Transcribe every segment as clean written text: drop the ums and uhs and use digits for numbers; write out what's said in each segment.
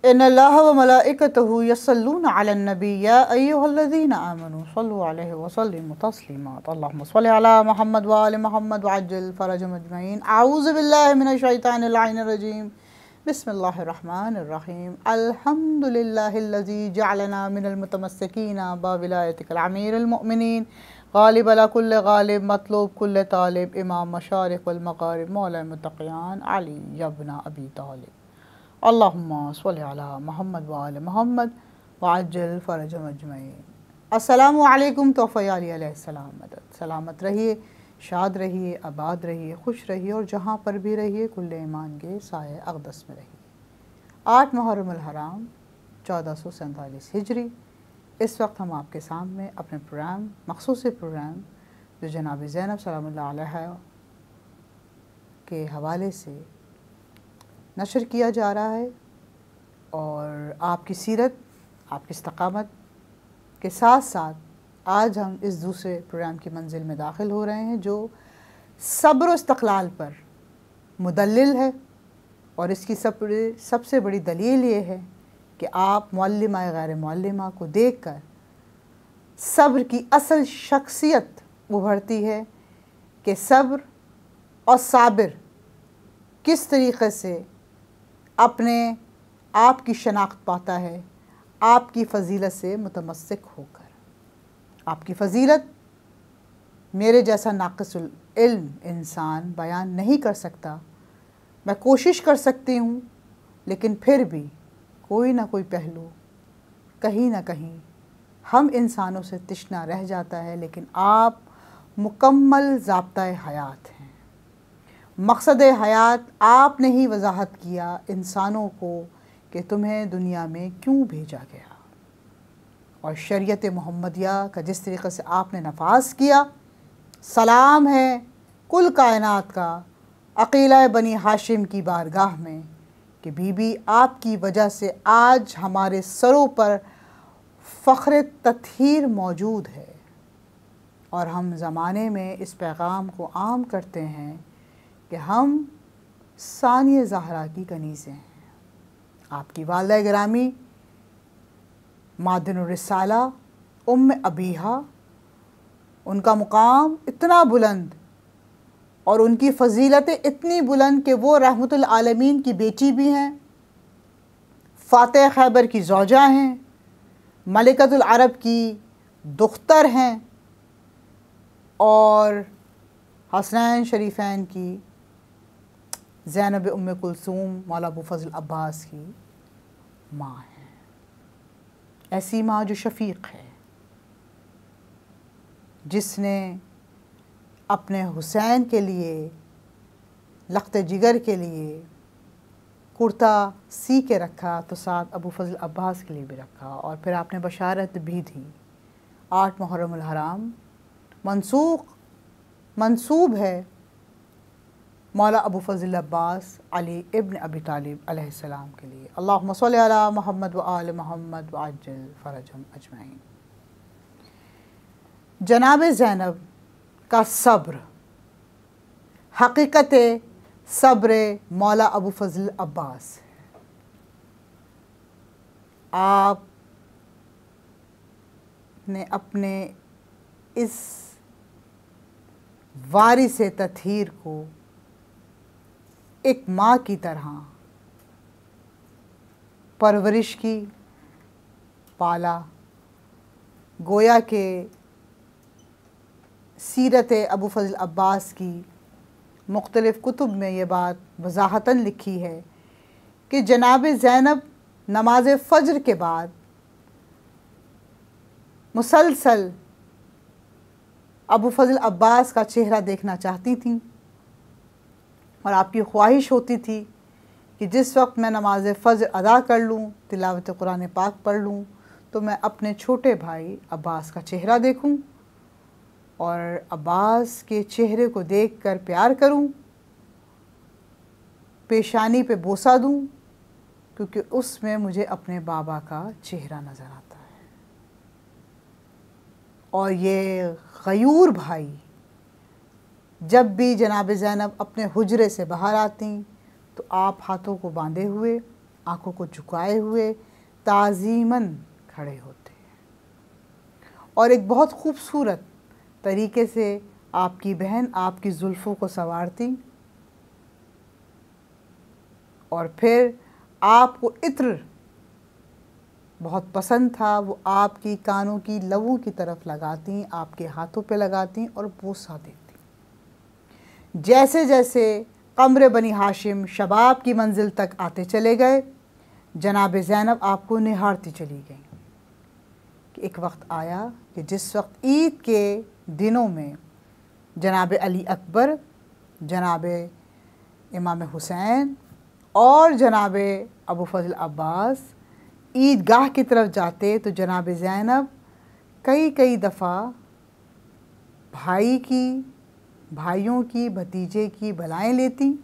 इन्नल्लाह व मलाइकतहु यस्सल्लूना अलन नबी या अय्युहल्लज़ीना आमनू सल्लु अलैहि व सल्लिमु तस्लीमा। अल्लाहुम्मा सल्लि अला मुहम्मद व आलि मुहम्मद व अज्जिल फरजहुम अजमईन। अऊज़ु बिल्लाहि मिनश शैतानिर लाइनिर रजीम। बिस्मिल्लाहिर रहमानिर रहीम। अल्हम्दुलिल्लाहिल्लज़ी जअलना मिनल मुतमस्सिकीना बिविलायतिकल अमीरिल मुमिनीन गालिब अला कुल्लि गालिब मतलूब कुल्लि तालिब इमाम मशारिक़ वल मग़ारिब मौला मुत्तक़ियान अली इब्न अबी तालिब। अल्लाहुम्मा सल्लि अला मुहम्मद व आलि मुहम्मद व अज्जिल फरजहुम अजमईन। अस्सलामु अलैकुम तोफ़ा अली अलैहिस्सलाम मदद। सलामत रहिए, शाद रहिए, आबाद रहिए, खुश रहिए और जहाँ पर भी रहिए कुल्ले ईमान के साए अक़दस में रहिए। 8 मुहर्रम अल हराम 1447 हिजरी। इस वक्त हम आपके सामने अपने प्रोग्राम मख़सूस प्रोग्राम जो जनाब ज़ैनब सलामुल्लाह अलैहा के हवाले से नशर किया जा रहा है और आपकी सीरत, आपकी इस्तक़ामत के साथ साथ आज हम इस दूसरे प्रोग्राम की मंजिल में दाखिल हो रहे हैं जो सब्र व इस्तक़लाल पर मुदल्लिल है। और इसकी सबसे बड़ी दलील ये है कि आप मुअल्लिमा गैर मुअल्लिमा को देखकर सब्र की असल शख्सियत उभरती है कि सब्र और साबिर किस तरीक़े से अपने आप की शनाख्त पाता है आपकी फ़जीलत से मुतमस्सिक होकर। आपकी फ़जीलत मेरे जैसा नाक़िसुल इल्म इंसान बयान नहीं कर सकता। मैं कोशिश कर सकती हूँ लेकिन फिर भी कोई ना कोई पहलू कहीं ना कहीं हम इंसानों से तिश्ना रह जाता है। लेकिन आप मुकम्मल ज़ाब्ता हयात हैं। मकसद हयात आपने ही वजाहत किया इंसानों को कि तुम्हें दुनिया में क्यों भेजा गया और शरीयत मोहम्मदिया का जिस तरीक़े से आपने नफाज किया। सलाम है कुल कायनात का अक़ीला बनी हाशिम की बारगाह में कि बीबी आपकी वजह से आज हमारे सरों पर फ़ख्र तत्हीर मौजूद है। और हम ज़माने में इस पैगाम को आम करते हैं कि हम सानिया ज़हरा की कनीज़ें हैं। आपकी वालिदा गिरामी मादिनुर रिसाला उम्म अबीहा, उनका मुकाम इतना बुलंद और उनकी फ़जीलतें इतनी बुलंद कि वो रहमतुल आलमीन की बेटी भी हैं, फ़ातिह खैबर की ज़ौजा हैं, मलिकतुल अरब की दुख्तर हैं और हसनैन शरीफ़ैन की ज़ैनब उम्मे कुलसूम मौला अबू फ़ज़ल अब्बास की माँ हैं। ऐसी माँ जो शफ़ीक़ है, जिसने अपने हुसैन के लिए लख्त जिगर के लिए कुर्ता सी के रखा तो साथ अबू फ़ज़ल अब्बास के लिए भी रखा। और फिर आपने बशारत भी दी 8 मुहर्रम अल हराम मंसूब है मौला अबू फ़ज़ल अब्बास अली इब्न अबी तालिब अलैहिस्सलाम के लिए। अल्लाहुम्मा सल्लि अला मुहम्मद व आलि मुहम्मद व अज्जिल फरजहुम अजमईन। जनाब ज़ैनब का सब्र हकीकत सब्र मौला अबू फ़ज़ल अब्बास है। आप ने अपने इस वारिस तत्हीर को एक माँ की तरह परवरिश की, पाला। गोया के सीरत अबू फ़ज़ल अब्बास की मुख्तलिफ़ कुतुब में ये बात वज़ाहतन लिखी है कि जनाब ज़ैनब नमाज फ़ज्र के बाद मुसलसल अबू फ़ज़ल अब्बास का चेहरा देखना चाहती थीं और आपकी ख्वाहिश होती थी कि जिस वक्त मैं नमाज फ़ज्र अदा कर लूँ, तिलावत कुरान पाक पढ़ लूँ, तो मैं अपने छोटे भाई अब्बास का चेहरा देखूँ और अब्बास के चेहरे को देखकर प्यार करूँ, पेशानी पे बोसा दूँ, क्योंकि उसमें मुझे अपने बाबा का चेहरा नज़र आता है। और ये गयूर भाई जब भी जनाब ज़ैनब अपने हुजरे से बाहर आती तो आप हाथों को बांधे हुए आंखों को झुकाए हुए ताज़ीमन खड़े होते हैं और एक बहुत खूबसूरत तरीके से आपकी बहन आपकी जुल्फ़ों को संवारती और फिर आपको इत्र बहुत पसंद था, वो आपकी कानों की लवों की तरफ लगाती, आपके हाथों पे लगाती और बोसा देती। जैसे जैसे कमरे बनी हाशिम शबाब की मंजिल तक आते चले गए, जनाब ज़ैनब आपको निहारती चली गई कि एक वक्त आया कि जिस वक्त ईद के दिनों में जनाब अली अकबर, जनाब इमाम हुसैन और जनाब अबू फजल अब्बास ईदगाह की तरफ जाते तो जनाब ज़ैनब कई कई दफ़ा भाइयों की, भतीजे की बलाएँ लेती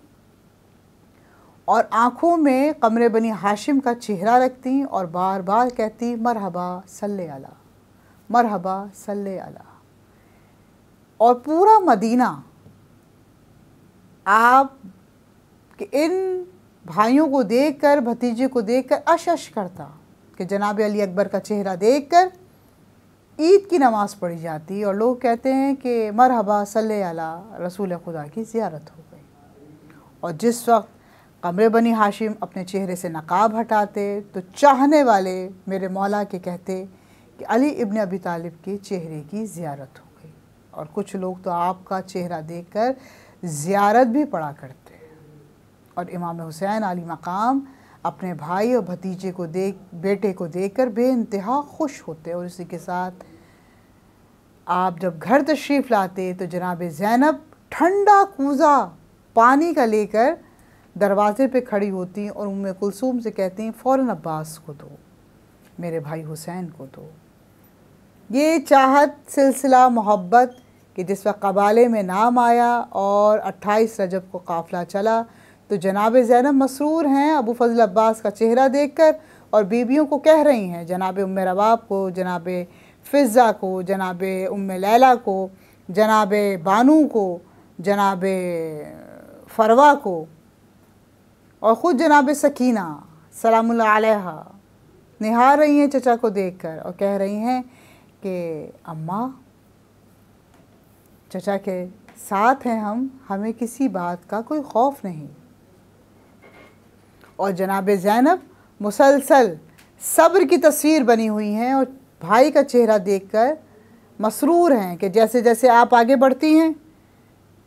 और आँखों में कमरे बनी हाशिम का चेहरा रखती और बार बार कहती मरहबा सल्ले अला, मरहबा सल्ले अला। और पूरा मदीना आप के इन भाइयों को देखकर, भतीजे को देखकर अश करता कि जनाब अली अकबर का चेहरा देखकर ईद की नमाज़ पढ़ी जाती और लोग कहते हैं कि मरहबा सल्ले अला, रसूल खुदा की ज़ियारत हो गई। और जिस वक्त कमरे बनी हाशिम अपने चेहरे से नकाब हटाते तो चाहने वाले मेरे मौला के कहते कि अली इब्न अबी तालिब के चेहरे की ज़ियारत हो गई। और कुछ लोग तो आपका चेहरा देखकर ज़ियारत भी पढ़ा करते। और इमाम हुसैन आली मकाम अपने भाई और भतीजे को बेटे को देखकर बेइंतहा खुश होते। और इसी के साथ आप जब घर तशरीफ़ लाते तो जनाब ज़ैनब ठंडा कूज़ा पानी का लेकर दरवाज़े पे खड़ी होती और उम्मे कुलसूम से कहती फ़ौरन अब्बास को दो, मेरे भाई हुसैन को दो। ये चाहत, सिलसिला मोहब्बत कि जिस वक्त कबाले में नाम आया और 28 रजब को काफ़िला चला तो जनाब ज़ैनब मसरूर हैं अबू फजल अब्बास का चेहरा देखकर और बीबियों को कह रही हैं, जनाब उम्मे रबाब को, जनाब फ़िज़्ज़ा को, जनाब उम्मे लैला को, जनाब बानू को, जनाब फ़रवा को और ख़ुद जनाब सकीना सलामुल्लाह अलैहा निहार रही हैं चचा को देखकर और कह रही हैं कि अम्मा चचा के साथ हैं हम, हमें किसी बात का कोई खौफ नहीं। और जनाब ज़ैनब मुसलसल सब्र की तस्वीर बनी हुई हैं और भाई का चेहरा देखकर मसरूर हैं कि जैसे जैसे आप आगे बढ़ती हैं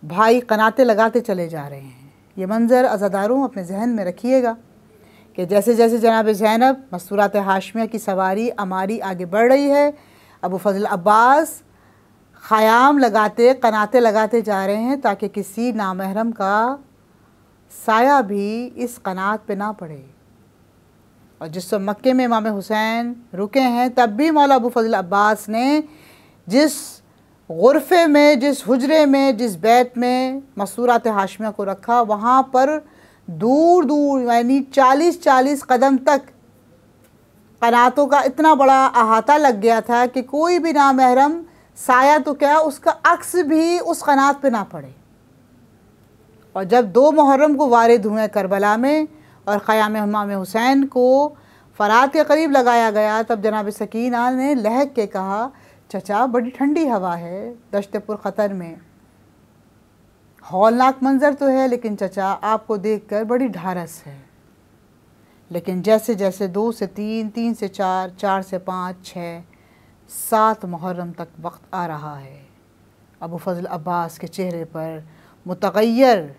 भाई कनाते लगाते चले जा रहे हैं। ये मंज़र अज़ादारों अपने जहन में रखिएगा कि जैसे जैसे जनाब ज़ैनब मस्तूरात हाशमिया की सवारी अमारी आगे बढ़ रही है, अबू फजल अब्बास ख़याम लगाते, कनाते लगाते जा रहे हैं ताकि किसी नामहरम का साया भी इस कनात पे ना पड़े। और जिस वक्त मक्के में इमाम हुसैन रुके हैं तब भी मौला अबू फजल अब्बास ने जिस गुरफ़े में, जिस हुजरे में, जिस बैत में मस्तूरात हाशमिया को रखा, वहाँ पर दूर दूर यानी 40-40 कदम तक कनातों का इतना बड़ा अहाता लग गया था कि कोई भी नामहरम साया तो क्या उसका अक्स भी उस कनात पे ना पड़े। और जब 2 मुहर्रम को वारिद हुए करबला में और क़याम इमाम हुसैन को फ़रात के करीब लगाया गया तब जनाब सकीना ने लहक के कहा, चचा बड़ी ठंडी हवा है दश्त पुरख़तर में, हौलनाक मंज़र तो है लेकिन चचा आपको देखकर बड़ी ढारस है। लेकिन जैसे जैसे 2 से 3, 3 से 4, 4 से 5, 6, 7 मुहर्रम तक वक्त आ रहा है, अबू फजल अब्बास के चेहरे पर मुतग़य्यर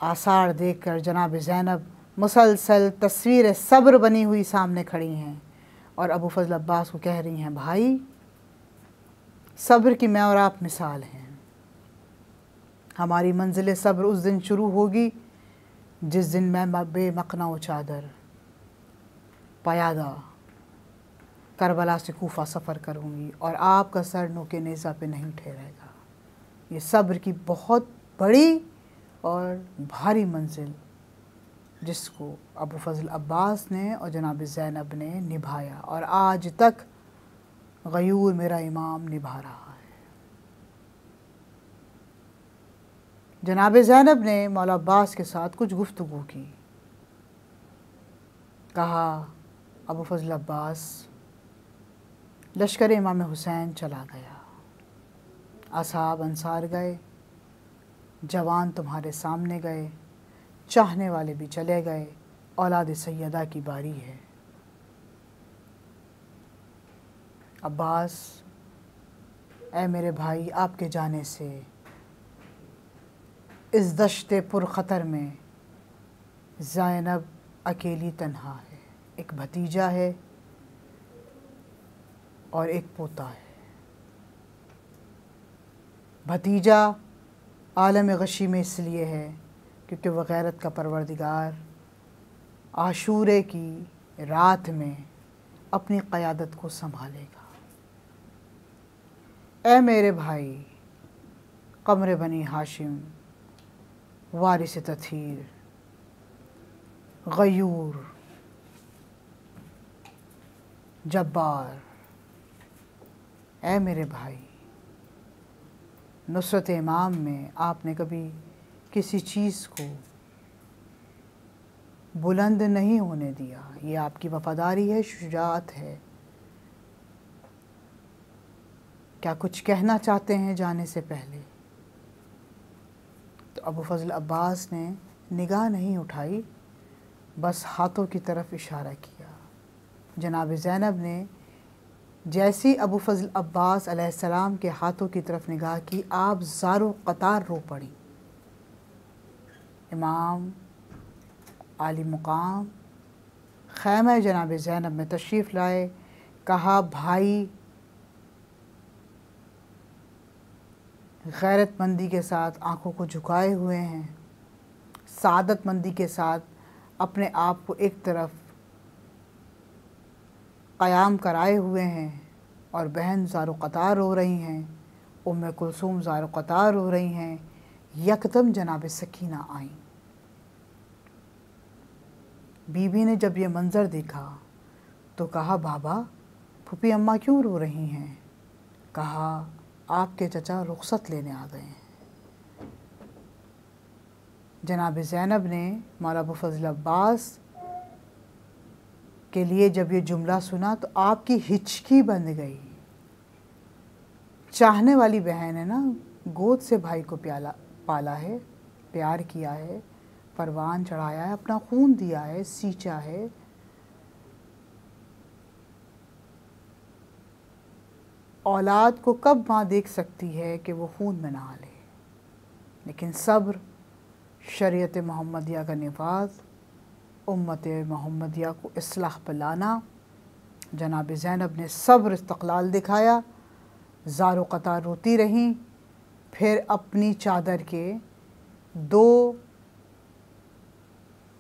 आसार देखकर जनाब ज़ैनब मुसलसल तस्वीर सब्र बनी हुई सामने खड़ी हैं और अबू फजल अब्बास को कह रही हैं, भाई सब्र की मैं और आप मिसाल हैं। हमारी मंजिल सब्र उस दिन शुरू होगी जिस दिन मैं बेमकना व चादर पयादा करबला से कूफा सफ़र करूँगी और आपका सर नोके नेज़ा पे नहीं ठहरेगा। ये सब्र की बहुत बड़ी और भारी मंजिल जिसको अबू फजल अब्बास ने और जनाब ज़ैनब ने निभाया और आज तक गयूर मेरा इमाम निभा रहा है। जनाब ज़ैनब ने मौला अब्बास के साथ कुछ गुफ्तगू की कहा अबू फजल अब्बास, लश्कर इमाम हुसैन चला गया, असहाब अंसार गए, जवान तुम्हारे सामने गए, चाहने वाले भी चले गए, औलाद सैयदा की बारी है। अब्बास, ऐ मेरे भाई, आपके जाने से इस दश्ते पुरख़तर में ज़ैनब अकेली तन्हा है। एक भतीजा है और एक पोता है। भतीजा आलम गशी में इसलिए है क्योंकि वह गैरत का परवरदिगार आशूरे की रात में अपनी क़यादत को संभालेगा। ऐ मेरे भाई, क़मर बनी हाशिम, वारिस तथीर, गयूर, जब्बार, ऐ मेरे भाई, नुसरत इमाम में आपने कभी किसी चीज़ को बुलंद नहीं होने दिया। ये आपकी वफ़ादारी है, शुजाअत है। क्या कुछ कहना चाहते हैं जाने से पहले? तो अबू फजल अब्बास ने निगाह नहीं उठाई, बस हाथों की तरफ इशारा किया। जनाब ज़ैनब ने जैसी अबू फजल अब्बास अलैहिस्सलाम के हाथों की तरफ निगाह की, आप ज़ारो क़तार रो पड़ी। इमाम आली मुकाम ख़ैमा जनाब ज़ैनब में तशरीफ़ लाए। कहा, भाई गैरतमंदी के साथ आँखों को झुकाए हुए हैं, सादतमंदी के साथ अपने आप को एक तरफ क़याम कराए हुए हैं, और बहन ज़ारो क़तार रो रही हैं, उम्मे कुलसूम ज़ारो क़तार रो रही हैं। यकदम जनाब सकीना आई। बीबी ने जब ये मंज़र देखा तो कहा, बाबा, फूफी अम्मा क्यों रो रही हैं? कहा, आपके चचा रुख़सत लेने आ गए हैं। जनाब ज़ैनब ने मौला अबू फजल अब्बास के लिए जब ये जुमला सुना तो आपकी हिचकी बंध गई। चाहने वाली बहन है ना, गोद से भाई को पाला है, प्यार किया है, परवान चढ़ाया है, अपना खून दिया है, सींचा है। औलाद को कब माँ देख सकती है कि वो खून में नहा ले? लेकिन सब्र, शरीयत मोहम्मदिया का निफाज़, उम्मत मोहम्मदिया को इस्लाह पर लाना, जनाब ज़ैनब ने सब्र इस्तक़लाल दिखाया। ज़ारो क़तार रोती रहीं, फिर अपनी चादर के दो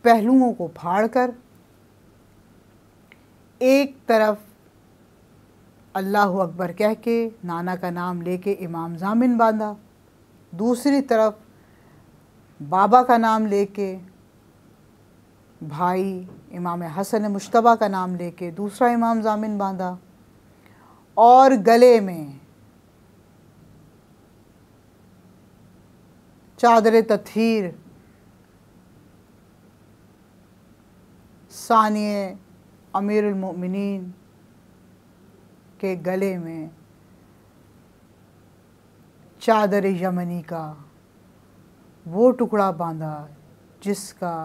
पहलुओं को फाड़कर एक तरफ अल्लाहु अकबर कह के नाना का नाम लेके इमाम ज़ामिन बांधा, दूसरी तरफ बाबा का नाम लेके, भाई इमाम हसन मुश्तबा का नाम लेके दूसरा इमाम ज़ामिन बांधा, और गले में चादर तथहीर सानिए अमीरुल मोमिनीन के गले में चादर यमनी का वो टुकड़ा बांधा जिसका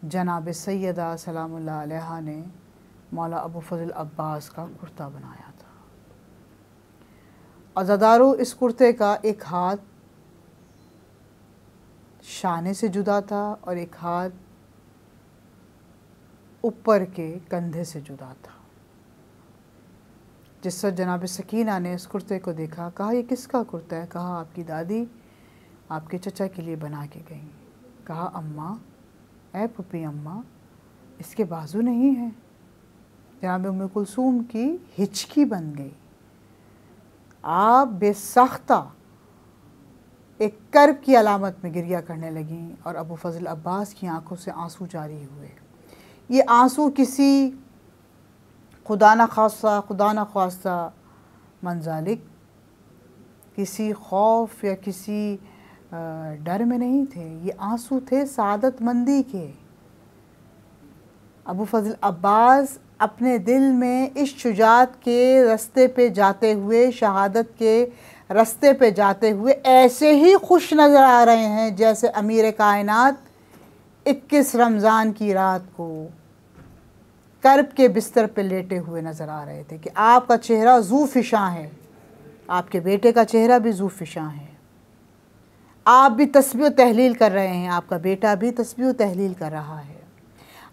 जनाब सैयदा सलामुल्लाह अलैहा ने मौला अबू फजल अब्बास का कुर्ता बनाया था। अज़ादारों, इस कुर्ते का एक हाथ शाने से जुदा था और एक हाथ ऊपर के कंधे से जुदा था। जिस पर जनाब सकीना ने इस कुर्ते को देखा, कहा, ये किसका कुर्ता है? कहा, आपकी दादी आपके चचा के लिए बना के गई। कहा, अम्मा, ऐ पुप्पी अम्मा, इसके बाजू नहीं है। जनाब उम्मे कुलसूम की हिचकी बन गई। आप बेसाख्ता एक कर्ब की अलामत में गिरिया करने लगीं और अबू फजल अब्बास की आंखों से आंसू जारी हुए। ये आंसू किसी खुदा न खास्ता मंजालिक किसी खौफ या किसी डर में नहीं थे। ये आंसू थे सादतमंदी के। अबू फजल अब्बास अपने दिल में इस शुजाअत के रास्ते पे जाते हुए, शहादत के रास्ते पे जाते हुए ऐसे ही खुश नज़र आ रहे हैं जैसे अमीर कायनात 21 रमज़ान की रात को कर्ब के बिस्तर पे लेटे हुए नज़र आ रहे थे कि आपका चेहरा ज़ूफ़िशां है, आपके बेटे का चेहरा भी ज़ूफ़िशां है, आप भी तस्बीह तहलील कर रहे हैं, आपका बेटा भी तस्बीह तहलील कर रहा है,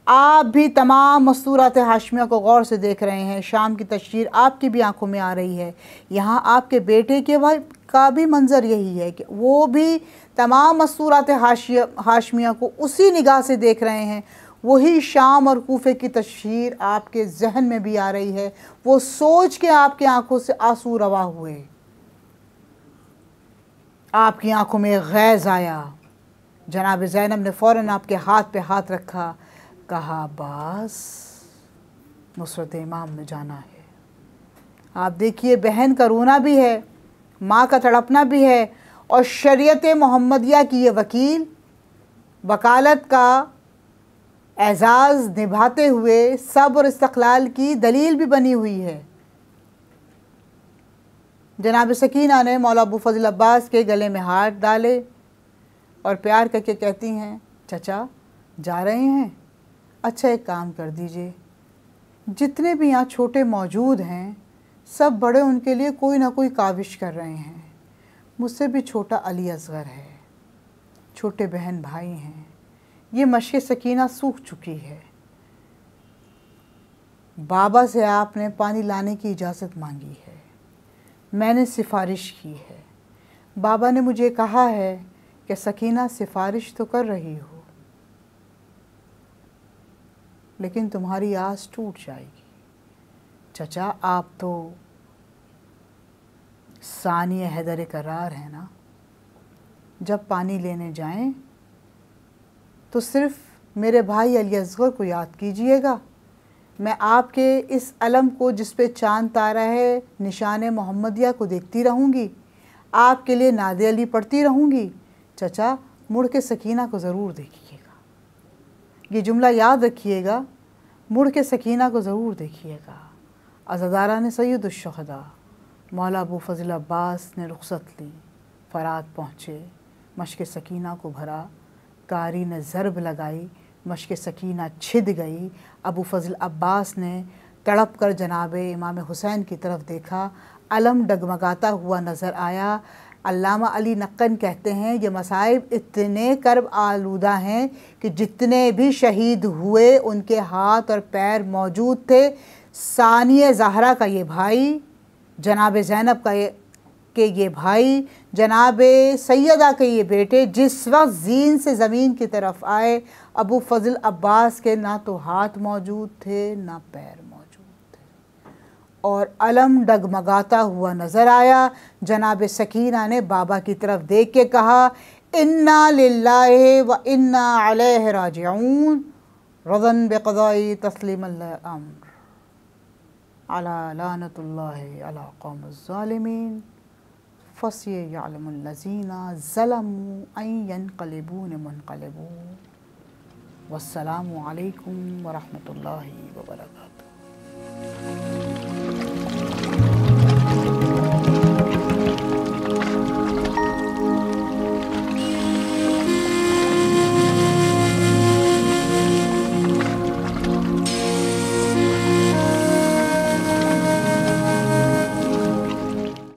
आप भी तमाम मस्तूरात हाशमिया को गौर से देख रहे हैं, शाम की तशरीर आपकी भी आंखों में आ रही है। यहाँ आपके बेटे के भाई का भी मंज़र यही है कि वो भी तमाम मस्तूरात हाशमिया को उसी निगाह से देख रहे हैं। वही शाम और कूफे की तशरीर आपके जहन में भी आ रही है, वो सोच के आपकी आंखों से आंसू रवा हुए, आपकी आंखों में गैज़ आया। जनाब ज़ैनब ने फ़ौरन आपके हाथ पे हाथ रखा, कहा अब्बास नुसरत इमाम में जाना है। आप देखिए, बहन का रोना भी है, माँ का तड़पना भी है, और शरीयत मोहम्मदिया की ये वकील वकालत का एजाज़ निभाते हुए सब्र और इस्तक़लाल की दलील भी बनी हुई है। जनाब सकीना ने मौला अबू फजल अब्बास के गले में हाथ डाले और प्यार करके कहती हैं, चचा जा रहे हैं? अच्छा एक काम कर दीजिए, जितने भी यहाँ छोटे मौजूद हैं सब बड़े उनके लिए कोई ना कोई काविश कर रहे हैं। मुझसे भी छोटा अली असगर है, छोटे बहन भाई हैं, ये मशक़ सकीना सूख चुकी है। बाबा से आपने पानी लाने की इजाज़त मांगी है, मैंने सिफारिश की है, बाबा ने मुझे कहा है कि सकीना सिफारिश तो कर रही हो लेकिन तुम्हारी आस टूट जाएगी। चचा आप तो सानिया हैदर करार है ना, जब पानी लेने जाएं तो सिर्फ़ मेरे भाई अली असगर को याद कीजिएगा। मैं आपके इस अलम को जिस पे चांद तारा है, निशान मोहम्मदिया को देखती रहूँगी, आपके लिए नादे अली पढ़ती रहूँगी। चचा मुड़ के सकीना को ज़रूर देखिएगा, ये जुमला याद रखिएगा, मुड़ के सकीना को ज़रूर देखिएगा। अज़ादारान सय्यदुश्शुहदा मौला अबू फजल अब्बास ने रुख़सत ली, फ़रात पहुँचे, मशक़ सकीना को भरा, कारी ने ज़रब लगाई, मशक़ सकीना छिद गई। अबू फजल अब्बास ने तड़प कर जनाब इमाम हुसैन की तरफ देखा, अलम डगमगाता हुआ नज़र आया। अल्लामा अली नक्कन कहते हैं ये मसाइब इतने कर्ब आलूदा हैं कि जितने भी शहीद हुए उनके हाथ और पैर मौजूद थे। सानिया ज़हरा का ये भाई, जनाब ज़ैनब का ये भाई, जनाब सैयदा के ये बेटे जिस वक्त जीन से ज़मीन की तरफ आए, अबू फजल अब्बास के ना तो हाथ मौजूद थे ना पैर मौजूद थे, और अलम डगमगाता हुआ नज़र आया। जनाब सकीना ने बाबा की तरफ देख के कहा, इन्ना लिल्लाहि व इन्ना अलैहि राजिऊन, रज़न बिक़ज़ाई तस्लीमल अम्र, अला लानतुल्लाहि अला क़ौमिज़ ज़ालिमीन, फ़सयअलमुल्लज़ीना ज़लमू अन यनक़लिबून मुनक़लिबून। वस्सलामु अलैकुम व रहमतुल्लाहि व बरकातुहू।